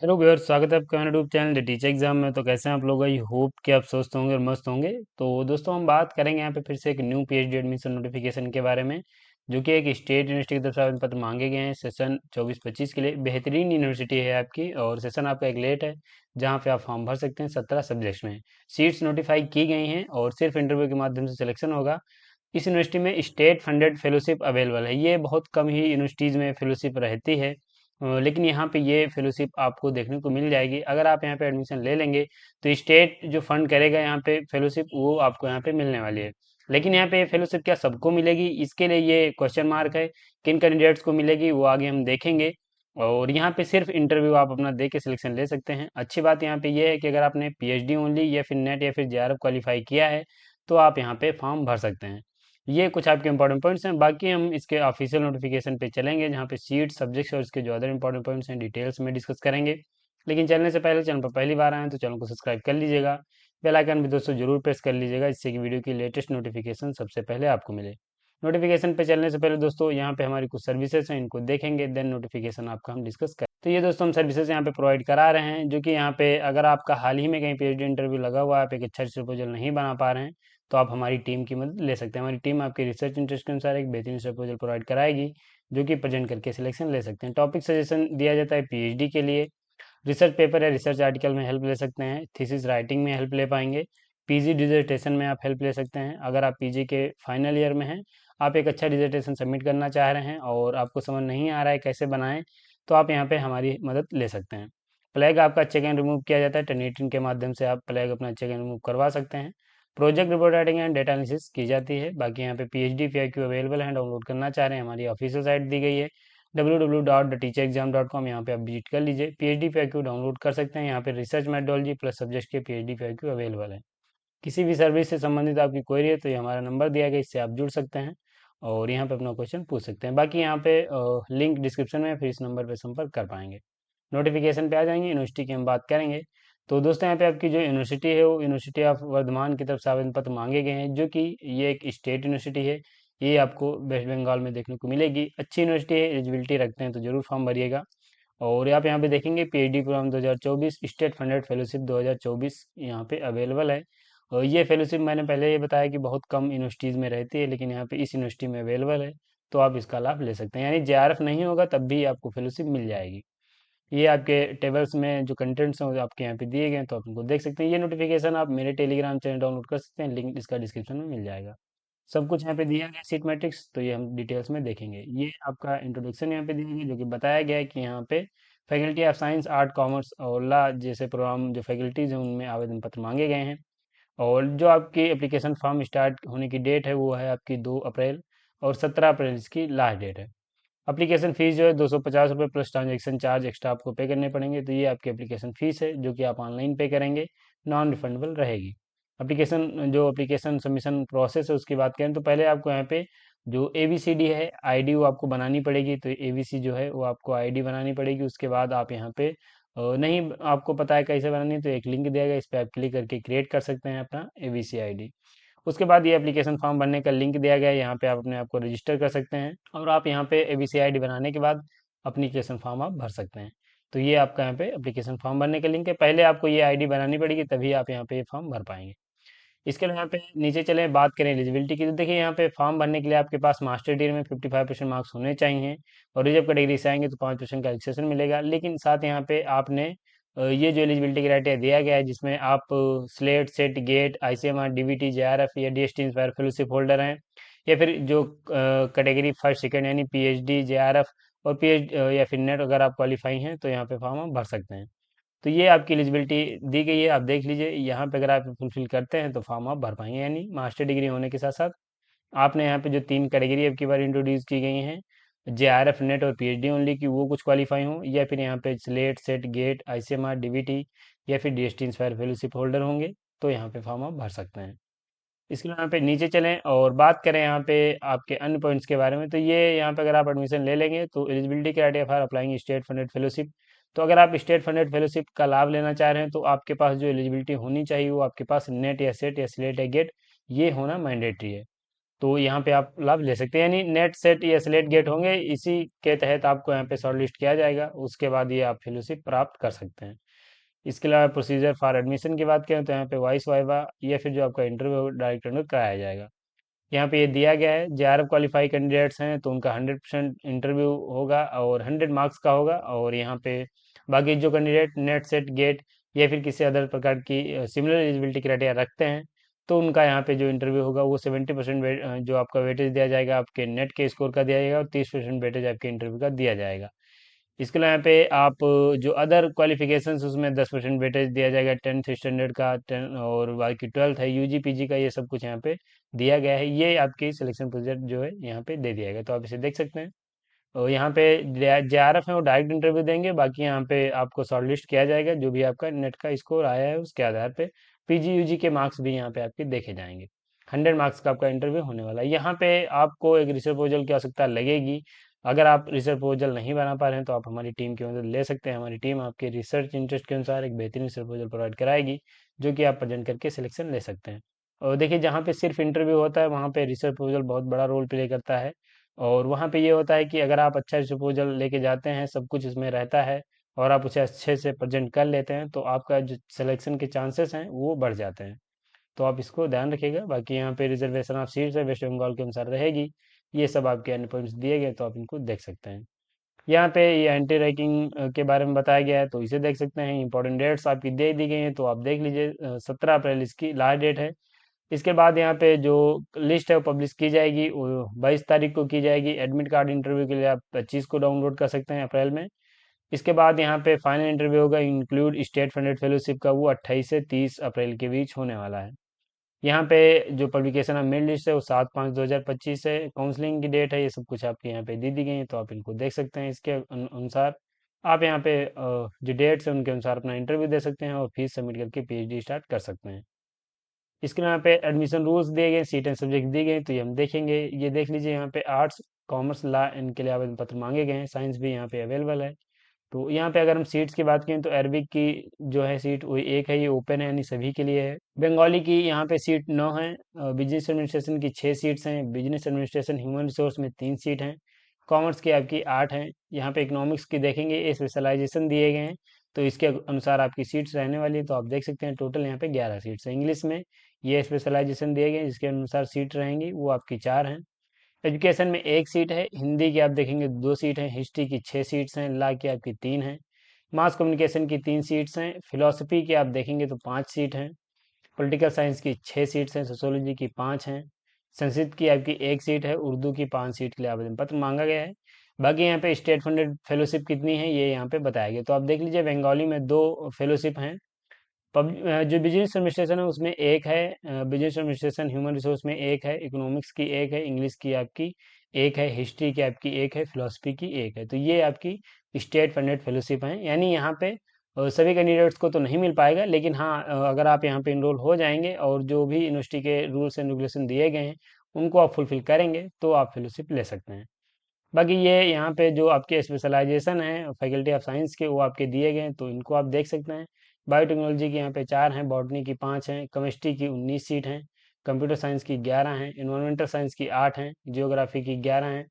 Hello viewers, स्वागत है आपका YouTube channel the teacher exam में। तो कैसे हैं आप लोग? आई होप कि आप स्वस्थ होंगे और मस्त होंगे। तो दोस्तों, हम बात करेंगे यहाँ पे फिर से एक न्यू पीएचडी एडमिशन नोटिफिकेशन के बारे में, जो कि एक स्टेट यूनिवर्सिटी की तरफ से आवेदन पत्र मांगे गए हैं सेशन 24-25 के लिए। बेहतरीन यूनिवर्सिटी है आपकी, और सेशन आपका एक लेट है, जहाँ पे आप फॉर्म भर सकते हैं। 17 सब्जेक्ट्स में सीट्स नोटिफाई की गई हैं और सिर्फ इंटरव्यू के माध्यम से सिलेक्शन होगा। इस यूनिवर्सिटी में स्टेट फंडेड फेलोशिप अवेलेबल है। ये बहुत कम ही यूनिवर्सिटीज़ में फेलोशिप रहती है, लेकिन यहाँ पे ये फेलोशिप आपको देखने को मिल जाएगी। अगर आप यहाँ पे एडमिशन ले लेंगे तो स्टेट जो फंड करेगा यहाँ पे फेलोशिप, वो आपको यहाँ पे मिलने वाली है। लेकिन यहाँ पे फेलोशिप क्या सबको मिलेगी, इसके लिए ये क्वेश्चन मार्क है। किन कैंडिडेट्स को मिलेगी वो आगे हम देखेंगे। और यहाँ पे सिर्फ इंटरव्यू आप अपना दे के सिलेक्शन ले सकते हैं। अच्छी बात यहाँ पे ये है कि अगर आपने पीएचडी ओनली या फिर नेट या फिर जेआरएफ क्वालिफाई किया है, तो आप यहाँ पे फॉर्म भर सकते हैं। ये कुछ आपके इंपॉर्टेंट पॉइंट्स हैं। बाकी हम इसके ऑफिशियल नोटिफिकेशन पे चलेंगे, जहाँ पे सीट सब्जेक्ट्स और इसके जो अदर इंपॉर्टेंट पॉइंट्स हैं डिटेल्स में डिस्कस करेंगे। लेकिन चलने से पहले चैनल पर पहली बार आए हैं तो चैनल को सब्सक्राइब कर लीजिएगा। बेल आइकन भी दोस्तों जरूर प्रेस कर लीजिएगा, जिससे कि वीडियो की लेटेस्ट नोटिफिकेशन सबसे पहले आपको मिले। नोटिफिकेशन पे चलने से पहले दोस्तों, यहाँ पे हमारी कुछ सर्विसेज हैं, इनको देखेंगे, देन नोटिफिकेशन आपका हम डिस्कस करें। तो ये दोस्तों हम सर्विसेज यहाँ पे प्रोवाइड करा रहे हैं, जो कि यहाँ पे अगर आपका हाल ही में कहीं पीएचडी इंटरव्यू लगा हुआ है, आप एक अच्छा प्रपोजल नहीं बना पा रहे हैं, तो आप हमारी टीम की मदद ले सकते हैं। हमारी टीम आपके रिसर्च इंटरेस्ट के अनुसार एक बेहतरीन प्रपोजल प्रोवाइड कराएगी, जो कि प्रेजेंट करके सिलेक्शन ले सकते हैं। टॉपिक सजेशन दिया जाता है पीएचडी के लिए। रिसर्च पेपर या रिसर्च आर्टिकल में हेल्प ले सकते हैं। थीसिस राइटिंग में हेल्प ले पाएंगे। पीजी डिजर्टेशन में आप हेल्प ले सकते हैं। अगर आप पीजी के फाइनल ईयर में हैं, आप एक अच्छा डिजर्टेशन सबमिट करना चाह रहे हैं और आपको समझ नहीं आ रहा है कैसे बनाएं, तो आप यहाँ पे हमारी मदद ले सकते हैं। प्लैग आपका चेक एंड रिमूव किया जाता है। टर्निटिन के माध्यम से आप प्लैग अपना चेक एंड रिमूव करवा सकते हैं। Project report writing and data analysis की जाती है। बाकी यहाँ पे पीएचडी पीआईक्यू अवेलेबल है, डाउनलोड करना चाह रहे हैं, हमारी ऑफिशियल साइट दी गई है www.theteacherexam.com। यहाँ पे आप विजिट कर लीजिए। पीएचडी पीआईक्यू डाउनलोड कर सकते हैं। यहाँ पे रिसर्च मेथोडोलॉजी प्लस सब्जेक्ट के पीएचडी पीआईक्यू अवेलेबल है। किसी भी सर्विस से संबंधित आपकी क्वेरी है तो ये हमारा नंबर दिया गया, इससे आप जुड़ सकते हैं और यहाँ पे अपना क्वेश्चन पूछ सकते हैं। बाकी यहाँ पे लिंक डिस्क्रिप्शन में है, फिर इस नंबर पे संपर्क कर पाएंगे। नोटिफिकेशन पे आ जाएंगे, यूनिवर्सिटी की हम बात करेंगे। तो दोस्तों, यहाँ पे आपकी जो यूनिवर्सिटी है वो यूनिवर्सिटी ऑफ वर्धमान की तरफ से आवेदन पत्र मांगे गए हैं, जो कि ये एक स्टेट यूनिवर्सिटी है। ये आपको वेस्ट बंगाल में देखने को मिलेगी। अच्छी यूनिवर्सिटी है, एलिजिबिलिटी रखते हैं तो जरूर फॉर्म भरिएगा। और आप यहाँ पे देखेंगे PhD program 2024 state funded fellowship 2024 यहाँ पे अवेलेबल है। और ये फेलोशिप मैंने पहले ये बताया कि बहुत कम यूनिवर्सिटीज़ में रहती है, लेकिन यहाँ पे इस यूनिवर्सिटी में अवेलेबल है, तो आप इसका लाभ ले सकते हैं। यानी जेआरएफ नहीं होगा तब भी आपको फेलोशिप मिल जाएगी। ये आपके टेबल्स में जो कंटेंट्स हैं वो आपके यहाँ पे दिए गए हैं, तो आप उनको देख सकते हैं। ये नोटिफिकेशन आप मेरे टेलीग्राम चैनल डाउनलोड कर सकते हैं, लिंक इसका डिस्क्रिप्शन में मिल जाएगा। सब कुछ यहाँ पे दिया गया सीट मैट्रिक्स, तो ये हम डिटेल्स में देखेंगे। ये आपका इंट्रोडक्शन यहाँ पे दिया गया, जो कि बताया गया है कि यहाँ पे faculty of science art commerce और लॉ जैसे प्रोग्राम जो फैकल्टीज हैं उनमें आवेदन पत्र मांगे गए हैं। और जो आपकी एप्लीकेशन फॉर्म स्टार्ट होने की डेट है वो है आपकी 2 अप्रैल, और 17 अप्रैल इसकी लास्ट डेट है। एप्लीकेशन फीस जो है 250 रुपये प्लस ट्रांजेक्शन चार्ज एक्स्ट्रा आपको पे करने पड़ेंगे। तो ये आपकी एप्लीकेशन फीस है, जो कि आप ऑनलाइन पे करेंगे, नॉन रिफंडेबल रहेगी। एप्लीकेशन सबमिशन प्रोसेस है उसकी बात करें तो पहले आपको यहाँ पे जो ABCD है आईडी वो आपको बनानी पड़ेगी। तो ABC जो है वो आपको आईडी बनानी पड़ेगी। उसके बाद आप यहाँ पे नहीं आपको पता है कैसे बनानी है, तो एक लिंक दिया गया, इस पर आप क्लिक करके क्रिएट कर सकते हैं अपना ABC आईडी। उसके बाद ये एप्लीकेशन फॉर्म भरने का लिंक दिया गया है, यहाँ पे आप अपने आप को रजिस्टर कर सकते हैं और आप यहाँ पे ABC आईडी बनाने के बाद एप्लीकेशन फॉर्म आप भर सकते हैं। तो ये आपका यहाँ पे एप्लीकेशन फॉर्म भरने का लिंक है। पहले आपको ये आईडी बनानी पड़ेगी, तभी आप यहाँ पे ये फॉर्म भर पाएंगे। इसके लिए यहाँ पे नीचे चले बात करें एलिजिबिलिटी की, तो देखिए यहाँ पे फॉर्म भरने के लिए आपके पास मास्टर डिग्री में 55% मार्क्स होने चाहिए, और रिजर्व कैटेगरी से आएंगे तो 5% का रिलेक्सेशन मिलेगा। लेकिन साथ यहाँ पे आपने ये जो एलिजिबिलिटी क्राइटेरिया दिया गया है, जिसमें आप SLET SET GATE ICMR DVT JRF या DST इंस्पायर फेलोशिप होल्डर हैं, या फिर जो कैटेगरी फर्स्ट सेकंड यानी PhD JRF और PhD या फिर नेट अगर आप क्वालिफाई हैं, तो यहाँ पे फॉर्म आप भर सकते हैं। तो ये आपकी एलिजिबिलिटी दी गई है, आप देख लीजिए। यहाँ पे अगर आप फुलफिल करते हैं तो फॉर्म आप भर पाएंगे। यानी मास्टर डिग्री होने के साथ साथ आपने यहाँ पे जो 3 कैटेगरी अब की बार इंट्रोड्यूस की गई हैं, JRF नेट और PhD ओनली की, वो कुछ क्वालिफाई हों, या फिर यहाँ पे SLET SET GATE ICMR DVT या फिर DST इंस्पायर फेलोशिप होल्डर होंगे, तो यहाँ पे फॉर्म आप भर सकते हैं। इसके लिए यहाँ पे नीचे चलें और बात करें यहाँ पे आपके अन्य पॉइंट्स के बारे में, तो ये यहाँ पे अगर आप एडमिशन ले लेंगे तो eligibility criteria for applying state funded fellowship. तो अगर आप स्टेट फंडेड फेलोशिप का लाभ लेना चाह रहे हैं, तो आपके पास जो एलिजिबिलिटी होनी चाहिए वो आपके पास नेट या सेट या स्लेट या गेट ये होना मैंडेटरी है। तो यहाँ पे आप लाभ ले सकते हैं, यानी नेट सेट या सिलेक्ट गेट होंगे, इसी के तहत आपको यहाँ पे शॉर्ट लिस्ट किया जाएगा, उसके बाद ये आप फेलोशिप प्राप्त कर सकते हैं। इसके अलावा प्रोसीजर फॉर एडमिशन की बात करें तो यहाँ पे वॉइस वाइवा या फिर जो आपका इंटरव्यू डायरेक्ट इंटरव्यू कराया जाएगा। यहाँ पे ये दिया गया है, जेआरएफ क्वालिफाई कैंडिडेट्स हैं तो उनका 100% इंटरव्यू होगा और 100 मार्क्स का होगा। और यहाँ पे बाकी जो कैंडिडेट नेट सेट गेट या फिर किसी अदर प्रकार की सिमिलर एलिजिबिलिटी क्राइटेरिया रखते हैं तो उनका यहाँ पे जो इंटरव्यू होगा वो 70% जो आपका वेटेज दिया जाएगा, आपके नेट के स्कोर का दिया जाएगा और 30% वेटेज आपके इंटरव्यू का दिया जाएगा। इसके अलावा यहाँ पे आप जो अदर क्वालिफिकेशंस उसमें 10% वेटेज दिया जाएगा, 10th स्टैंडर्ड का 10 और बाकी 12th है, यूजी पीजी का, ये सब कुछ यहाँ पे दिया गया है। ये आपकी सिलेक्शन प्रोसीजर जो है यहाँ पे दे दिया गया, तो आप इसे देख सकते हैं। और यहाँ पे जेआरएफ है वो डायरेक्ट इंटरव्यू देंगे, बाकी यहाँ पे आपको शॉर्टलिस्ट किया जाएगा, जो भी आपका नेट का स्कोर आया है उसके आधार पे पीजी यूजी के मार्क्स भी यहाँ पे आपके देखे जाएंगे। 100 मार्क्स का आपका इंटरव्यू होने वाला है। यहाँ पे आपको एक रिसर्च प्रपोजल की आवश्यकता लगेगी। अगर आप रिसर्च प्रपोजल नहीं बना पा रहे हैं तो आप हमारी टीम की मदद ले सकते हैं। हमारी टीम आपके रिसर्च इंटरेस्ट के अनुसार एक बेहतरीन रिसर्च प्रपोजल प्रोवाइड कराएगी, जो कि आप प्रेजेंट करके सिलेक्शन ले सकते हैं। और देखिए, जहाँ पे सिर्फ इंटरव्यू होता है वहाँ पे रिसर्च प्रपोजल बहुत बड़ा रोल प्ले करता है। और वहाँ पे ये होता है कि अगर आप अच्छा प्रपोजल लेके जाते हैं, सब कुछ इसमें रहता है और आप उसे अच्छे से प्रेजेंट कर लेते हैं, तो आपका जो सिलेक्शन के चांसेस हैं वो बढ़ जाते हैं। तो आप इसको ध्यान रखिएगा। बाकी यहाँ पे रिजर्वेशन ऑफ सीट्स है वेस्ट बंगाल के अनुसार रहेगी। ये सब आपके अन्य पॉइंट्स दिए गए, तो आप इनको देख सकते हैं। यहाँ पे ये एंटी रैंकिंग के बारे में बताया गया है, तो इसे देख सकते हैं। इंपॉर्टेंट डेट्स आपकी दे दी गई हैं, तो आप देख लीजिए। 17 अप्रैल इसकी लास्ट डेट है। इसके बाद यहाँ पे जो लिस्ट है वो पब्लिश की जाएगी, वो 22 तारीख को की जाएगी। एडमिट कार्ड इंटरव्यू के लिए आप 25 को डाउनलोड कर सकते हैं अप्रैल में। इसके बाद यहाँ पे फाइनल इंटरव्यू होगा इंक्लूड स्टेट फंडेड फेलोशिप का, वो 28 से 30 अप्रैल के बीच होने वाला है। यहाँ पे जो पब्लिकेशन ऑफ मेरिट लिस्ट है वो 7/5/2025 है। काउंसलिंग की डेट है, ये सब कुछ आपके यहाँ पे दी गई है, तो आप इनको देख सकते हैं। इसके अनुसार आप यहाँ पे जो डेट्स है उनके अनुसार अपना इंटरव्यू दे सकते हैं और फीस सबमिट करके पीएचडी स्टार्ट कर सकते हैं। इसके यहाँ पे एडमिशन रूल्स दिए गए, सीट एंड सब्जेक्ट दिए गए, तो ये हम देखेंगे। ये देख लीजिए, यहाँ पे आर्ट्स कॉमर्स लॉ इनके लिए आवेदन पत्र मांगे गए हैं। साइंस भी यहाँ पे अवेलेबल है। तो यहाँ पे अगर हम सीट्स की बात करें तो अरबिक की जो है सीट वो एक है, ये ओपन है, यानी सभी के लिए है। बंगाली की यहाँ पे सीट 9 है। बिजनेस एडमिनिस्ट्रेशन की 6 सीट्स हैं। बिजनेस एडमिनिस्ट्रेशन ह्यूमन रिसोर्स में 3 सीट हैं। कॉमर्स की आपकी 8 हैं। यहाँ पे इकोनॉमिक्स की देखेंगे, ये स्पेशलाइजेशन दिए गए हैं, तो इसके अनुसार आपकी सीट्स रहने वाली है। तो आप देख सकते हैं टोटल यहाँ पे 11 सीट्स हैं। इंग्लिश में ये स्पेशलाइजेशन दिए गए हैं, जिसके अनुसार सीट रहेंगी वो आपकी 4 हैं। एजुकेशन में 1 सीट है। हिंदी की आप देखेंगे 2 सीट हैं। हिस्ट्री की 6 सीट्स हैं। लॉ की आपकी 3 हैं। मास कम्युनिकेशन की 3 सीट्स हैं। फिलोसफी की आप देखेंगे तो 5 सीट हैं। पॉलिटिकल साइंस की 6 सीट्स हैं। सोशोलॉजी की 5 हैं। संस्कृत की आपकी 1 सीट है। उर्दू की 5 सीट के लिए आवेदन पत्र मांगा गया है। बाकी यहाँ पे स्टेट फंडेड फेलोशिप कितनी है ये यहाँ पे बताया गया, तो आप देख लीजिए। बंगाली में 2 फेलोशिप हैं। जो बिजनेस एडमिनिस्ट्रेशन है उसमें एक है। बिजनेस एडमिनिस्ट्रेशन ह्यूमन रिसोर्स में एक है। इकोनॉमिक्स की एक है। इंग्लिश की आपकी एक है। हिस्ट्री की आपकी एक है। फिलोसफी की एक है। तो ये आपकी स्टेट फंडेड फेलोशिप हैं। यानी यहाँ पे सभी कैंडिडेट्स को तो नहीं मिल पाएगा, लेकिन हाँ, अगर आप यहाँ पे इनरोल हो जाएंगे और जो भी यूनिवर्सिटी के रूल्स एंड रेगुलेशन दिए गए हैं उनको आप फुलफिल करेंगे तो आप फेलोशिप ले सकते हैं। बाकी ये यहाँ पे जो आपके स्पेशलाइजेशन है फैकल्टी ऑफ साइंस के, वो आपके दिए गए हैं, तो इनको आप देख सकते हैं। बायोटेक्नोलॉजी की यहाँ पे 4 हैं। बॉटनी की 5 हैं। केमिस्ट्री की 19 सीट हैं। कंप्यूटर साइंस की 11 हैं। इन्वायरमेंटल साइंस की 8 हैं। जियोग्राफी की 11 हैं।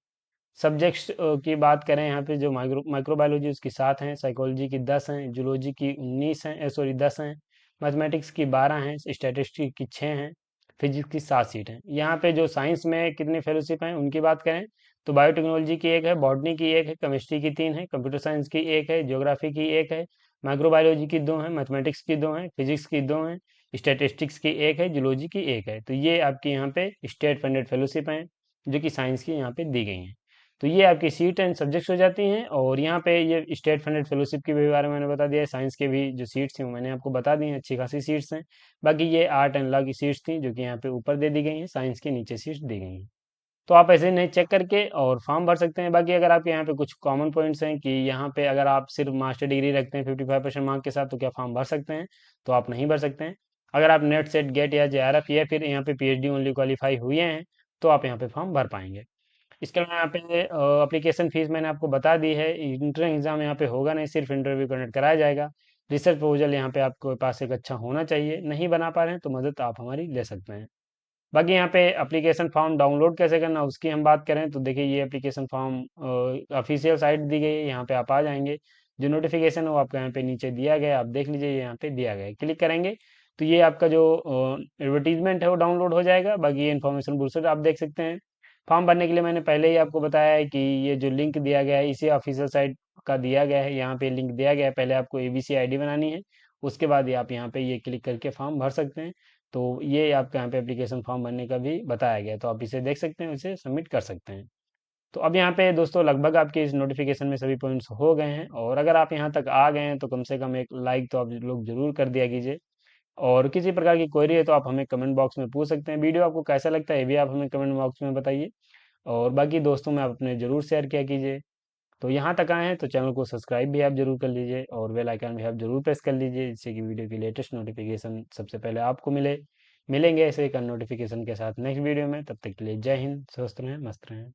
सब्जेक्ट्स की बात करें यहाँ पे जो माइक्रोबायोलॉजी उसकी 7 हैं। साइकोलॉजी की 10 हैं। जूलॉजी की 19 हैं, सॉरी 10 हैं। मैथमेटिक्स की 12 हैं। स्टैटिस्टिक्स की 6 हैं। फिजिक्स की 7 सीट हैं। यहाँ पे जो साइंस में कितने फेलोशिप हैं उनकी बात करें तो बायोटेक्नोलॉजी की एक है। बॉटनी की एक है। केमिस्ट्री की 3 है। कंप्यूटर साइंस की एक है। ज्योग्राफी की एक है। माइक्रोबायोलॉजी की 2 हैं। मैथमेटिक्स की 2 हैं। फिजिक्स की 2 हैं। स्टैटिस्टिक्स की एक है। जूलॉजी की एक है। तो ये आपकी यहाँ पे स्टेट फंडेड फेलोशिप हैं, जो कि साइंस की यहाँ पे दी गई हैं। तो ये आपकी सीट एंड सब्जेक्ट्स हो जाती हैं। और यहाँ पे ये स्टेट फंडेड फेलोशिप के भी बारे में मैंने बता दिया है। साइंस के भी जो सीट्स थी वो मैंने आपको बता दी हैं, अच्छी खासी सीट्स हैं। बाकी ये आर्ट एंड लॉ की सीट्स थी, जो कि यहाँ पे ऊपर दे दी गई हैं। साइंस के नीचे सीट्स दी गई हैं। तो आप ऐसे नहीं चेक करके और फॉर्म भर सकते हैं। बाकी अगर आप यहाँ पे कुछ कॉमन पॉइंट्स हैं कि यहाँ पे अगर आप सिर्फ मास्टर डिग्री रखते हैं 55% मार्क के साथ, तो क्या फॉर्म भर सकते हैं? तो आप नहीं भर सकते हैं। अगर आप नेट सेट गेट या जेआरएफ या फिर यहाँ पे पीएचडी ओनली क्वालिफाई हुए हैं तो आप यहाँ पे फॉर्म भर पाएंगे। इसके अलावा यहाँ पे एप्लीकेशन फीस मैंने आपको बता दी है। इंट्रेंस एग्जाम यहाँ पे होगा नहीं, सिर्फ इंटरव्यू कंडक्ट कराया जाएगा। रिसर्च प्रपोजल यहाँ पे आपके पास एक अच्छा होना चाहिए। नहीं बना पा रहे हैं तो मदद आप हमारी ले सकते हैं। बाकी यहाँ पे एप्लीकेशन फॉर्म डाउनलोड कैसे करना उसकी हम बात करें तो देखिए ये एप्लीकेशन फॉर्म ऑफिशियल साइट दी गई है, यहाँ पे आप आ जाएंगे। जो नोटिफिकेशन है वो आपका यहाँ पे नीचे दिया गया है, आप देख लीजिए यहाँ पे दिया गया है, क्लिक करेंगे तो ये आपका जो एडवर्टीजमेंट है वो डाउनलोड हो जाएगा। बाकी ये इन्फॉर्मेशन ब्रोशर आप देख सकते हैं। फॉर्म भरने के लिए मैंने पहले ही आपको बताया है कि ये जो लिंक दिया गया है इसी ऑफिशियल साइट का दिया गया है, यहाँ पे लिंक दिया गया है। पहले आपको एबीसी आईडी बनानी है, उसके बाद ही आप यहाँ पे ये क्लिक करके फॉर्म भर सकते हैं। तो ये आपका यहाँ पे एप्लीकेशन फॉर्म भरने का भी बताया गया है, तो आप इसे देख सकते हैं, इसे सबमिट कर सकते हैं। तो अब यहाँ पे दोस्तों लगभग आपके इस नोटिफिकेशन में सभी पॉइंट्स हो गए हैं, और अगर आप यहाँ तक आ गए हैं तो कम से कम एक लाइक तो आप लोग जरूर कर दिया कीजिए। और किसी प्रकार की क्वेरी है तो आप हमें कमेंट बॉक्स में पूछ सकते हैं। वीडियो आपको कैसा लगता है ये भी आप हमें कमेंट बॉक्स में बताइए, और बाकी दोस्तों में आप अपने जरूर शेयर किया कीजिए। तो यहाँ तक आए हैं तो चैनल को सब्सक्राइब भी आप जरूर कर लीजिए, और बेल आइकन भी आप जरूर प्रेस कर लीजिए, जिससे कि वीडियो की लेटेस्ट नोटिफिकेशन सबसे पहले आपको मिले। मिलेंगे ऐसे एक नोटिफिकेशन के साथ नेक्स्ट वीडियो में, तब तक के लिए जय हिंद, स्वस्थ रहें, मस्त रहें।